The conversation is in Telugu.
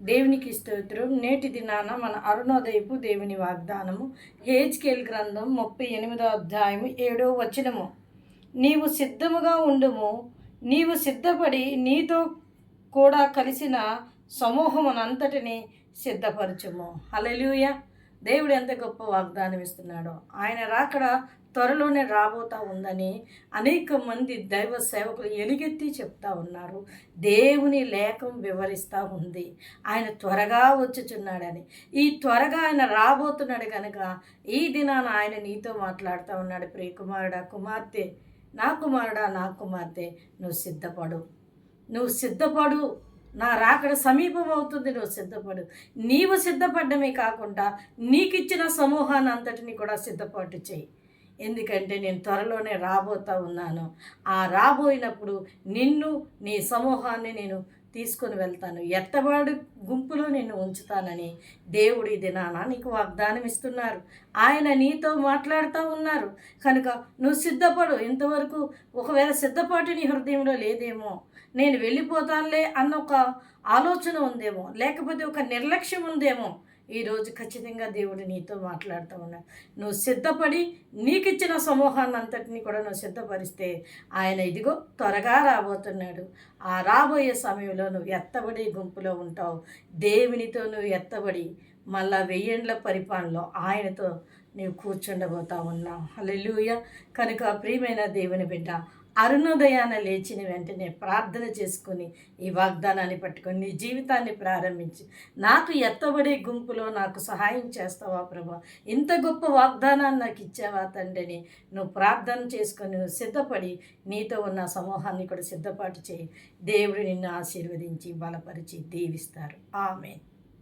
దేవునికి స్తోత్రం. నేటి దినాన మన అరుణోదయపు దేవుని వాగ్దానము హెజ్కేలు గ్రంథం 38వ అధ్యాయము 7వ వచనము. నీవు సిద్ధముగా ఉండుము, నీవు సిద్ధపడి నీతో కూడా కలిసిన సమూహమునంతటిని సిద్ధపరచుము. హల్లెలూయా. దేవుడు ఎంత గొప్ప వాగ్దానం ఇస్తున్నాడో. ఆయన రాకడ త్వరలోనే రాబోతా ఉందని అనేక మంది దైవ సేవకులు ఎలుగెత్తి చెప్తా ఉన్నారు. దేవుని లేఖం వివరిస్తూ ఉంది ఆయన త్వరగా వచ్చుచున్నాడని. ఈ త్వరగా ఆయన రాబోతున్నాడు కనుక ఈ దినాన ఆయన నీతో మాట్లాడుతూ ఉన్నాడు. ప్రియకుమారుడా, కుమార్తె, నా కుమారుడా, నా కుమార్తె, నువ్వు సిద్ధపడు, నువ్వు సిద్ధపడు. నా రాకడ సమీపం అవుతుంది, నువ్వు సిద్ధపడు. నీవు సిద్ధపడ్డమే కాకుండా నీకు ఇచ్చిన సమూహాన్ని అంతటిని కూడా సిద్ధపాటు చేయి. ఎందుకంటే నేను త్వరలోనే రాబోతా ఉన్నాను. ఆ రాబోయినప్పుడు నిన్ను, నీ సమూహాన్ని నేను తీసుకొని వెళ్తాను, ఎత్తబాడు గుంపులో నిన్ను ఉంచుతానని దేవుడు ఈ దినాన నీకు వాగ్దానం ఇస్తున్నారు. ఆయన నీతో మాట్లాడుతూ ఉన్నారు కనుక నువ్వు సిద్ధపడు. ఇంతవరకు ఒకవేళ సిద్ధపాటు నీ హృదయంలో లేదేమో, నేను వెళ్ళిపోతానులే అన్న ఒక ఆలోచన ఉందేమో, లేకపోతే ఒక నిర్లక్ష్యం ఉందేమో, ఈరోజు ఖచ్చితంగా దేవుడు నీతో మాట్లాడుతూ ఉన్నాడు. నువ్వు సిద్ధపడి నీకు ఇచ్చిన సమూహాన్ని అంతటినీ కూడా నువ్వు సిద్ధపరిస్తే ఆయన ఇదిగో త్వరగా రాబోతున్నాడు. ఆ రాబోయే సమయంలో నువ్వు ఎత్తబడి గుంపులో ఉంటావు. దేవునితో నువ్వు ఎత్తబడి మళ్ళా 1000 ఏండ్ల పరిపాలనలో ఆయనతో నీవు కూర్చుండబోతా ఉన్నావు. హల్లెలూయా. కనుక ప్రియమైన దేవుని బిడ్డ, అరుణోదయాన లేచిన వెంటనే ప్రార్థన చేసుకొని ఈ వాగ్దానాన్ని పట్టుకొని నీ జీవితాన్ని ప్రారంభించి, నాకు ఎత్తబడే గుంపులో నాకు సహాయం చేస్తావా ప్రభా, ఇంత గొప్ప వాగ్దానాన్ని నాకు ఇచ్చావా తండ్రిని నువ్వు ప్రార్థన చేసుకొని నువ్వు సిద్ధపడి నీతో ఉన్న సమూహాన్ని కూడా సిద్ధపాటు చేయి. దేవుడు నిన్ను ఆశీర్వదించి బలపరిచి దీవిస్తారు. ఆమేన్.